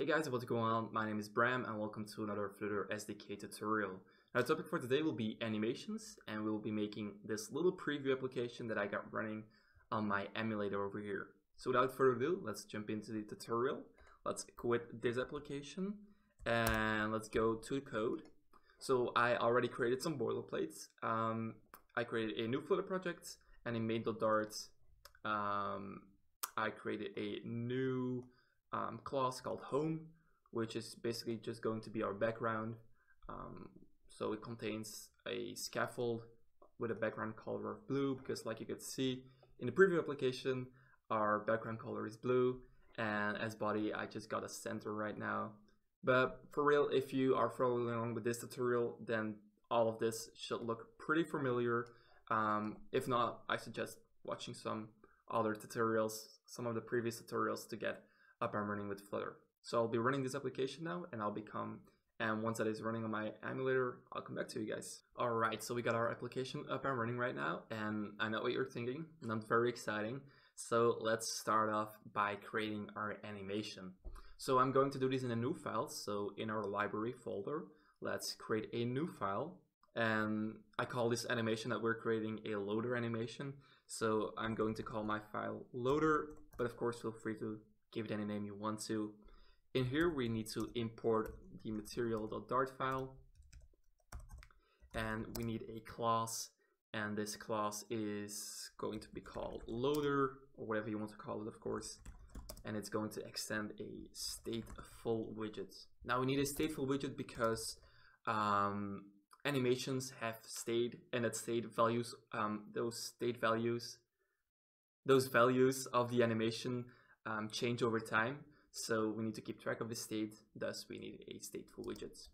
Hey guys, what's going on? My name is Bram and welcome to another Flutter SDK tutorial. Now the topic for today will be animations, and we'll be making this little preview application that I got running on my emulator over here. So without further ado, let's jump into the tutorial. Let's quit this application and let's go to the code. So I already created some boilerplates. I created a new Flutter project and in main.dart I created a new class called home, which is basically just going to be our background. So it contains a scaffold with a background color of blue, because like you could see in the preview application, our background color is blue, and as body I just got a center right now. But for real, if you are following along with this tutorial, then all of this should look pretty familiar. If not, I suggest watching some other tutorials, some of the previous tutorials, to get up and running with Flutter. So I'll be running this application now, and once that is running on my emulator, I'll come back to you guys. Alright, so we got our application up and running right now, and I know what you're thinking, not very exciting. So let's start off by creating our animation. So I'm going to do this in a new file. So in our library folder, let's create a new file, and I call this animation that we're creating a loader animation. So I'm going to call my file loader, but of course feel free to give it any name you want to. In here we need to import the material.dart file, and we need a class, and this class is going to be called loader, or whatever you want to call it, of course, and it's going to extend a stateful widget. Now we need a stateful widget because animations have state, and that state values, those values of the animation change over time. So we need to keep track of the state, thus we need a stateful widget.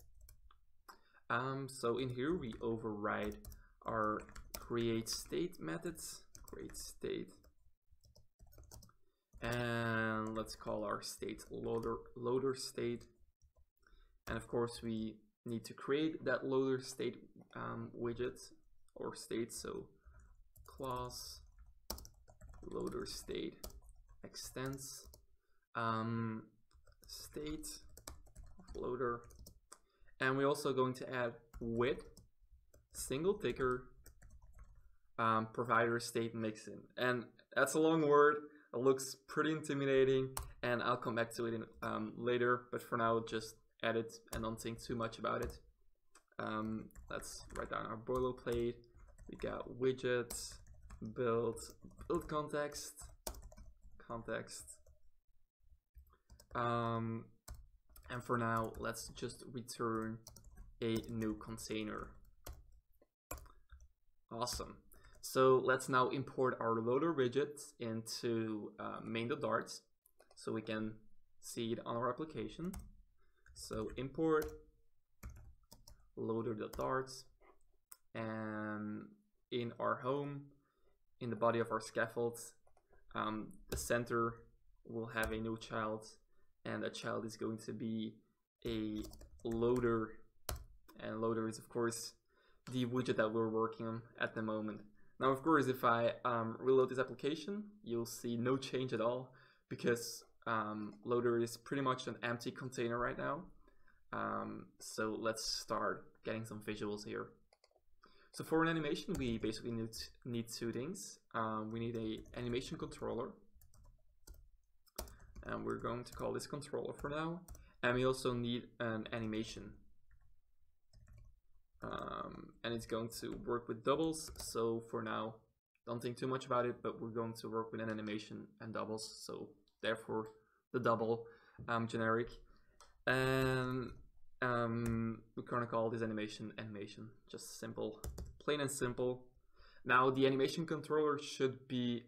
So in here we override our create state methods, create state, and let's call our state loader state. And of course we need to create that loader state widget or state. So class loader state extends state of loader, and we're also going to add with SingleTickerProviderStateMixin, and that's a long word. It looks pretty intimidating, and I'll come back to it in, later, but for now just add it and don't think too much about it. Let's write down our boilerplate. We got widgets, build context, and for now let's just return a new container. Awesome. So let's now import our loader widget into main.dart so we can see it on our application. So import loader.dart, and in our home, in the body of our scaffold, the center will have a new child, and that child is going to be a loader, and loader is of course the widget that we're working on at the moment. Now of course if I reload this application, you'll see no change at all, because loader is pretty much an empty container right now. So let's start getting some visuals here. So for an animation we basically need two things. We need a animation controller, and we're going to call this controller for now, and we also need an animation, and it's going to work with doubles. So for now don't think too much about it, but we're going to work with an animation and doubles, so therefore the double generic, and we're going to call this animation, just simple, plain and simple. Now the animation controller should be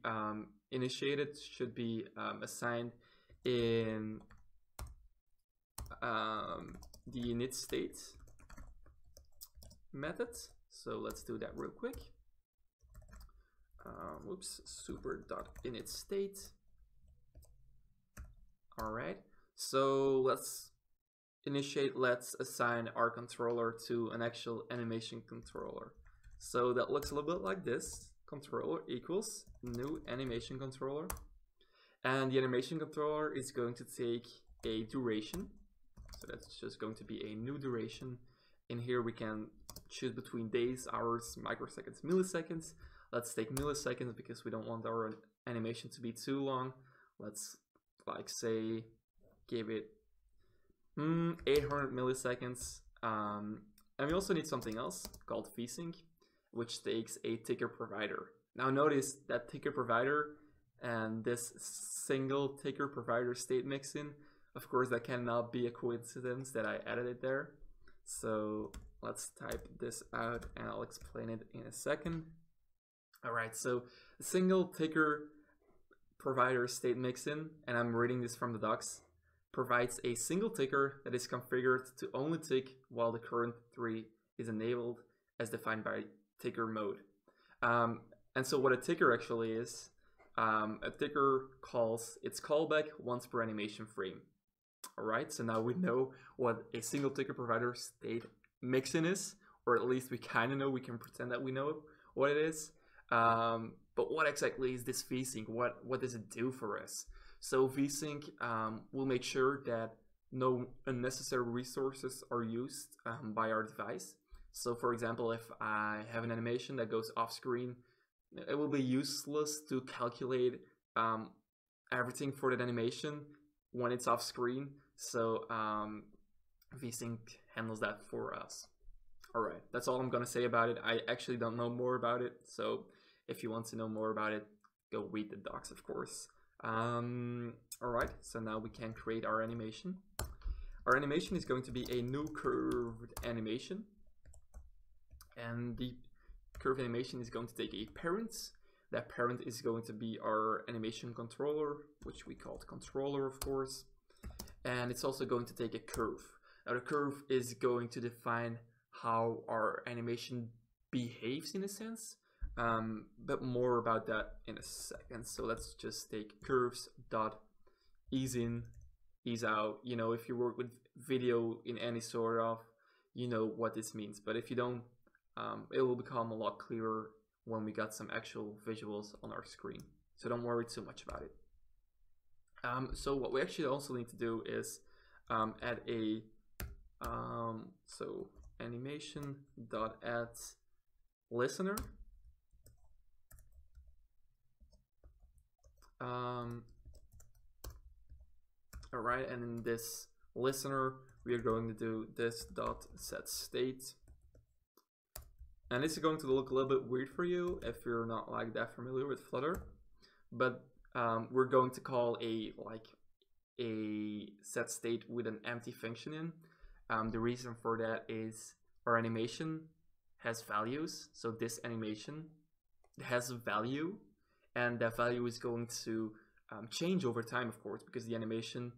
assigned in the init state method. So let's do that real quick. Super.init state. Alright, so let's assign our controller to an actual animation controller. So that looks a little bit like this. Controller equals new animation controller, and the animation controller is going to take a duration. So that's just going to be a new duration. In here we can choose between days, hours, microseconds, milliseconds. Let's take milliseconds because we don't want our animation to be too long. Let's like say give it 800 milliseconds. And we also need something else called vsync, which takes a ticker provider. Now notice that ticker provider and this SingleTickerProviderStateMixin, of course that cannot be a coincidence that I added it there. So let's type this out and I'll explain it in a second. Alright, so SingleTickerProviderStateMixin, and I'm reading this from the docs, provides a single ticker that is configured to only tick while the current 3 is enabled as defined by ticker mode. And so what a ticker actually is, a ticker calls its callback once per animation frame. Alright, so now we know what a SingleTickerProviderStateMixin is, or at least we kind of know, we can pretend that we know what it is. But what exactly is this vsync? What does it do for us? So vsync will make sure that no unnecessary resources are used by our device. So for example, if I have an animation that goes off screen, it will be useless to calculate everything for that animation when it's off screen. So vsync handles that for us. Alright, that's all I'm gonna say about it. I actually don't know more about it, so if you want to know more about it, go read the docs, of course. Alright, so now we can create our animation. Our animation is going to be a new curved animation, and the curved animation is going to take a parent. That parent is going to be our animation controller, which we called controller, of course, and it's also going to take a curve. Now the curve is going to define how our animation behaves in a sense, but more about that in a second. So let's just take curves dot ease in, ease out. You know, if you work with video in any sort of, you know what this means, but if you don't, it will become a lot clearer when we got some actual visuals on our screen. So don't worry too much about it. So what we actually also need to do is add a so animation.add listener. Alright, and in this listener we are going to do this dot set state, and this is going to look a little bit weird for you if you're not like that familiar with Flutter, but we're going to call a set state with an empty function in. The reason for that is our animation has values, so this animation has a value, and that value is going to change over time, of course, because the animation,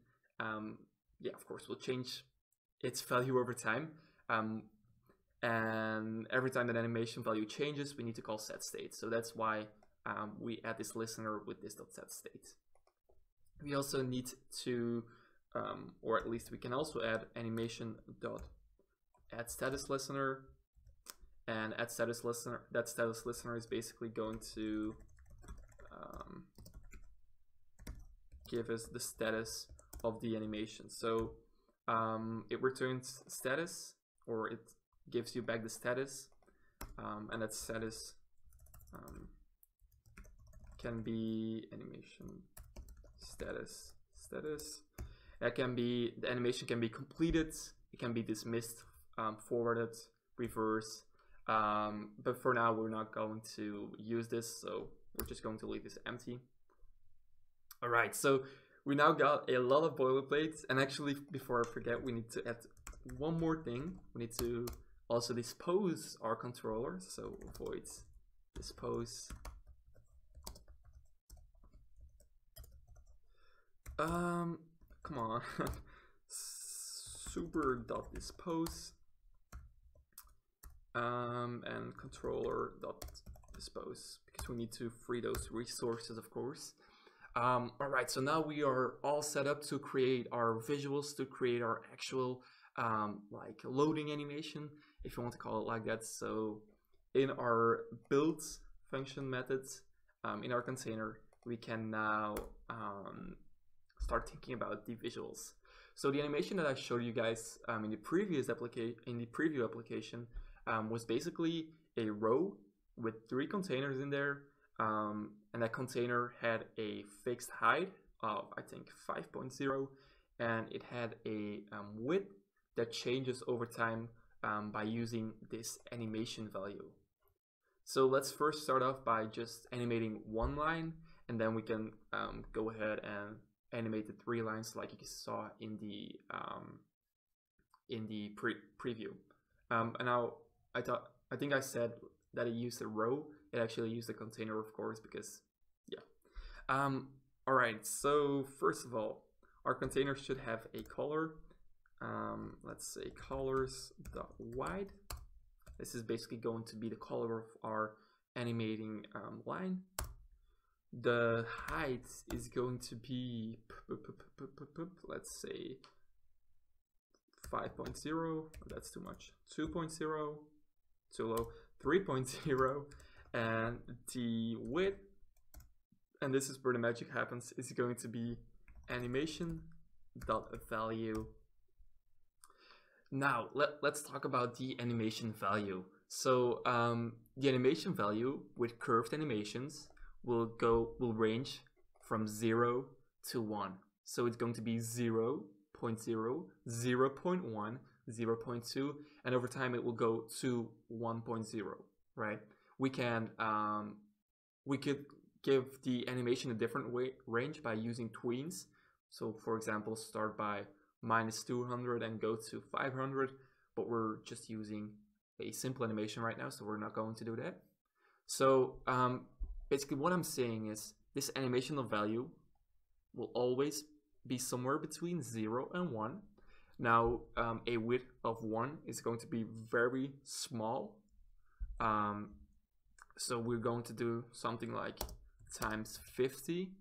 yeah, of course, will change its value over time. And every time that animation value changes, we need to call set state. So that's why we add this listener with this dot set state. We also need to, or at least we can also add animation dot add status listener, and add status listener. That status listener is basically going to give us the status of the animation. So it returns status, or it gives you back the status, and that status can be animation status. That can be, the animation can be completed, it can be dismissed, forwarded, reverse, but for now we're not going to use this, so we're just going to leave this empty. Alright, so we now got a lot of boilerplates, and actually before I forget, we need to add one more thing. We need to also dispose our controller, so void dispose. Come on, super.dispose, and controller.dispose, because we need to free those resources, of course. Alright, so now we are all set up to create our visuals, to create our actual like loading animation, if you want to call it like that. So in our build function methods, in our container, we can now start thinking about the visuals. So the animation that I showed you guys in the preview application was basically a row with 3 containers in there, and that container had a fixed height of, I think, 5.0, and it had a width that changes over time by using this animation value. So let's first start off by just animating one line, and then we can go ahead and animate the 3 lines like you saw in the preview. And now I think I said that it used a row. It actually used a container, of course, because yeah. All right. So first of all, our container should have a color. Let's say colors.white. This is basically going to be the color of our animating line. The height is going to be, let's say 5.0, that's too much, 2.0, too low, 3.0, and the width, and this is where the magic happens, is going to be animation.value. Now let's talk about the animation value. So the animation value with curved animations will range from 0 to 1. So it's going to be 0, 0.0, 0.1, 0.2, and over time it will go to 1.0, right? We could give the animation a different range by using tweens. So for example, start by -200 and go to 500, but we're just using a simple animation right now, so we're not going to do that. So basically what I'm saying is this animational value will always be somewhere between 0 and 1. Now a width of 1 is going to be very small, so we're going to do something like times 50.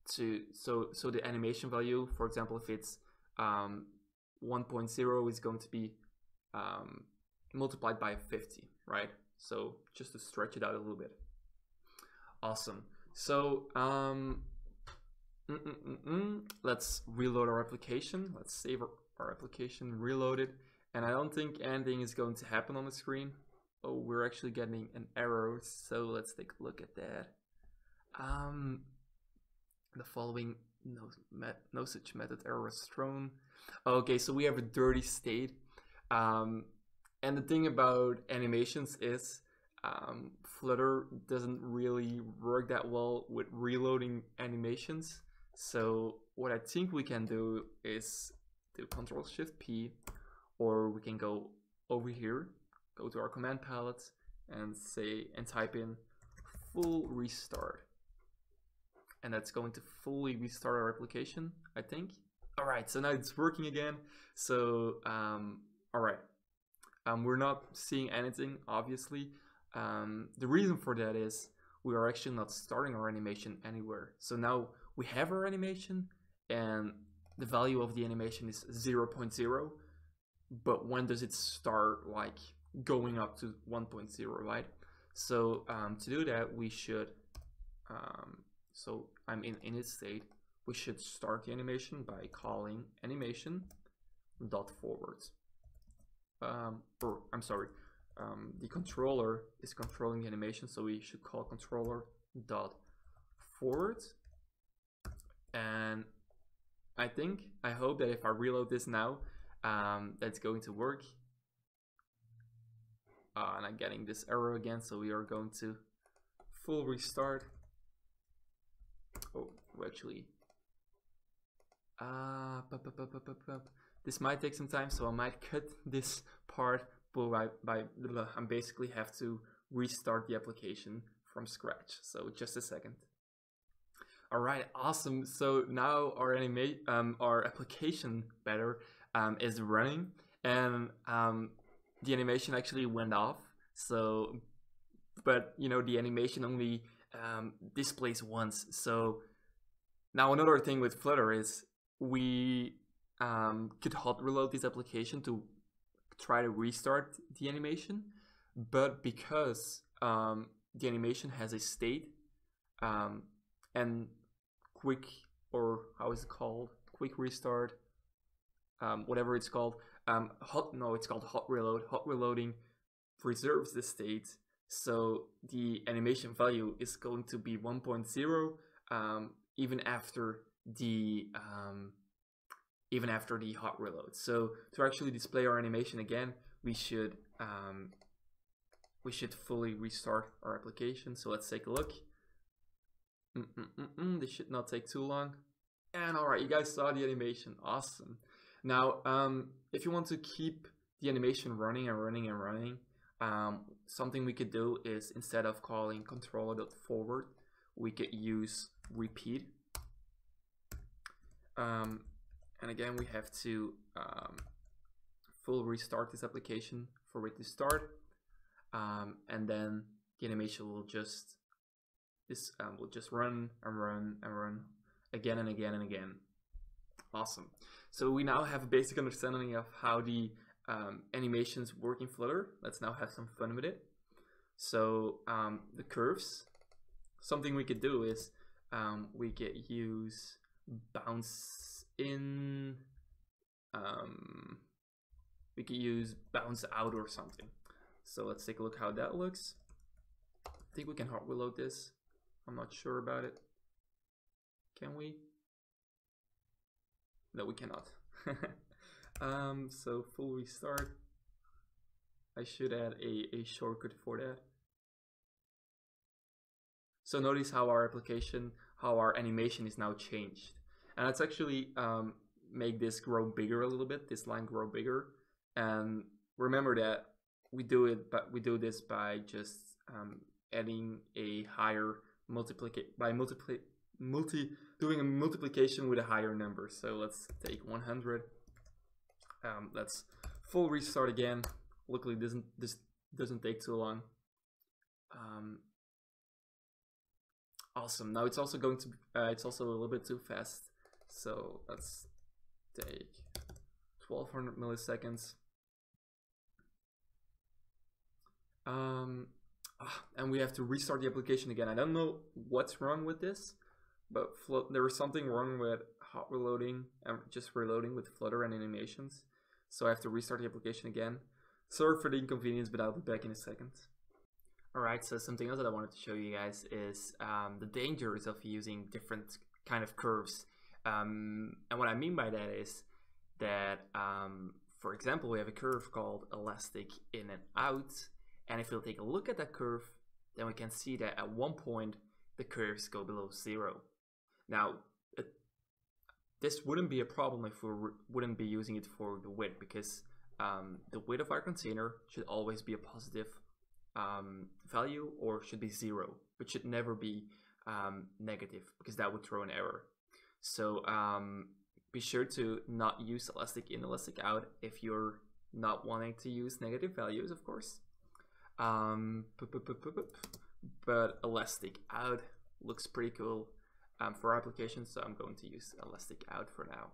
So the animation value, for example, if it's 1.0, is going to be multiplied by 50, right? So just to stretch it out a little bit. Awesome. So let's reload our application. Let's save our application, reload it, and I don't think anything is going to happen on the screen. Oh, we're actually getting an error, so let's take a look at that. The following no such method error was thrown. Okay, so we have a dirty state. And the thing about animations is Flutter doesn't really work that well with reloading animations. So what I think we can do is do Ctrl-Shift-P, or we can go over here, go to our command palette, and type in full restart. And that's going to fully restart our application, I think. All right, so now it's working again. So, all right, we're not seeing anything, obviously. The reason for that is we are actually not starting our animation anywhere. So now we have our animation, and the value of the animation is 0.0. But when does it start, like, going up to 1.0, right? So to do that, we should, so I'm in its state, we should start the animation by calling animation.forward. I'm sorry, the controller is controlling the animation, so we should call controller.forward. And I hope that if I reload this now, that's going to work. And I'm getting this error again, so we are going to full restart. Oh, actually, this might take some time, so I might cut this part, but I basically have to restart the application from scratch. So just a second. All right, awesome. So now our application is running, and the animation actually went off. So, but you know, the animation only displays once. So now another thing with Flutter is we could hot reload this application to try to restart the animation, but because the animation has a state and quick or how is it called? Quick restart, whatever it's called. It's called hot reload. Hot reloading preserves the state, so the animation value is going to be 1.0 even after the hot reload. So to actually display our animation again, we should fully restart our application. So let's take a look. This should not take too long. And all right, you guys saw the animation. Awesome. Now, if you want to keep the animation running and running and running, something we could do is, instead of calling controller.forward, we could use repeat. And again, we have to full restart this application for it to start, and then the animation will just run and run and run again and again and again. Awesome. So we now have a basic understanding of how the animations work in Flutter. Let's now have some fun with it. So the curves, something we could do is we could use bounce in, we could use bounce out or something. So let's take a look how that looks. I think we can hot reload this. I'm not sure about it. Can we? No, we cannot. So full restart. I should add a shortcut for that. So notice how our animation is now changed. And let's actually make this grow bigger a little bit, this line grow bigger. And remember that we do this by just adding a higher doing a multiplication with a higher number. So let's take 100. Let's full restart again. Luckily, this doesn't take too long. Awesome. Now it's also going to it's also a little bit too fast. So let's take 1200 milliseconds. And we have to restart the application again. I don't know what's wrong with this, but there was something wrong with hot reloading and just reloading with Flutter and animations. So I have to restart the application again. Sorry for the inconvenience, but I'll be back in a second. Alright, so something else that I wanted to show you guys is the dangers of using different kind of curves. And what I mean by that is that, for example, we have a curve called elastic in and out. And if we'll take a look at that curve, then we can see that at one point the curves go below 0. Now, this wouldn't be a problem if we wouldn't be using it for the width, because the width of our container should always be a positive value, or should be 0, but should never be negative, because that would throw an error. So be sure to not use elastic in, elastic out if you're not wanting to use negative values, of course. But elastic out looks pretty cool for our application, so I'm going to use elastic out for now.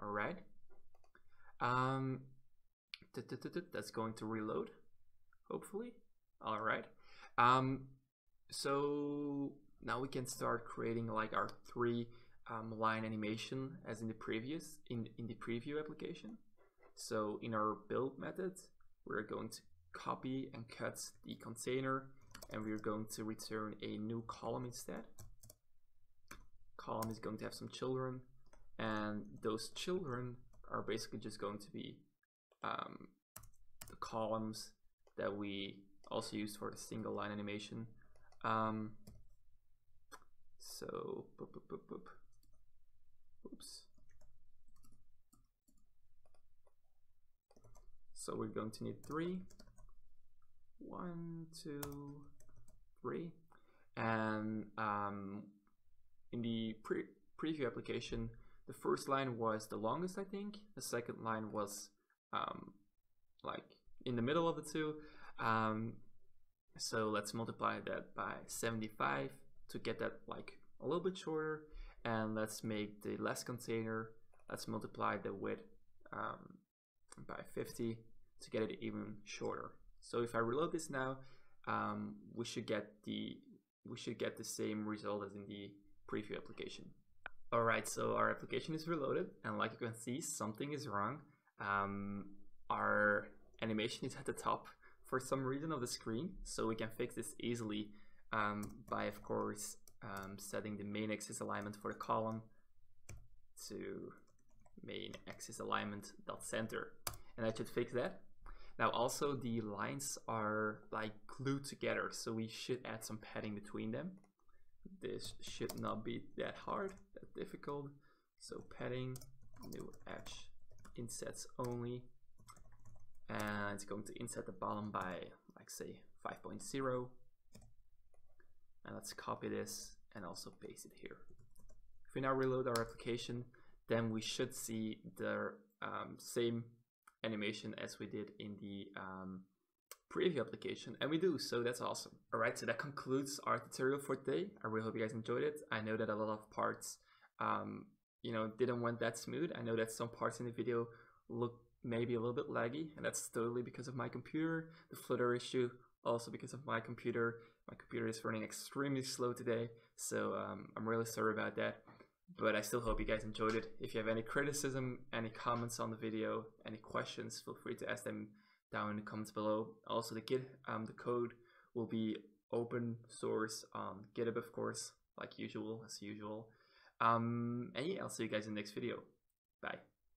All right. That's going to reload, hopefully. All right. So now we can start creating like our 3 line animation as in the previous in the preview application. So in our build method, we're going to copy and cut the container, and we're going to return a new column instead. Column is going to have some children, and those children are basically just going to be the columns that we also use for the single line animation. So oops. So we're going to need 3. 1, 2, 3, and in the preview application, the first line was the longest, I think. The second line was like in the middle of the two. So let's multiply that by 75 to get that like a little bit shorter, and let's make the last container. Let's multiply the width by 50 to get it even shorter. So if I reload this now, we should get the same result as in the preview application. Alright, so our application is reloaded, and like you can see, something is wrong. Our animation is at the top for some reason of the screen, so we can fix this easily by, of course, setting the main axis alignment for the column to main axis alignment dot center, and that should fix that. Now also the lines are like glued together, so we should add some padding between them. This should not be that hard, that difficult. So padding, new edge, insets only, and it's going to inset the bottom by, like, say 5.0. And let's copy this and also paste it here. If we now reload our application, then we should see the same animation as we did in the preview application, and we do, so that's awesome. Alright, so that concludes our tutorial for today. I really hope you guys enjoyed it. I know that a lot of parts didn't went that smooth. I know that some parts in the video look maybe a little bit laggy, and that's totally because of my computer. The Flutter issue also because of my computer. My computer is running extremely slow today, so I'm really sorry about that. But I still hope you guys enjoyed it. If you have any criticism, any comments on the video, any questions, feel free to ask them down in the comments below. Also, the code will be open source on GitHub, of course, like usual, as usual. And yeah, I'll see you guys in the next video. Bye.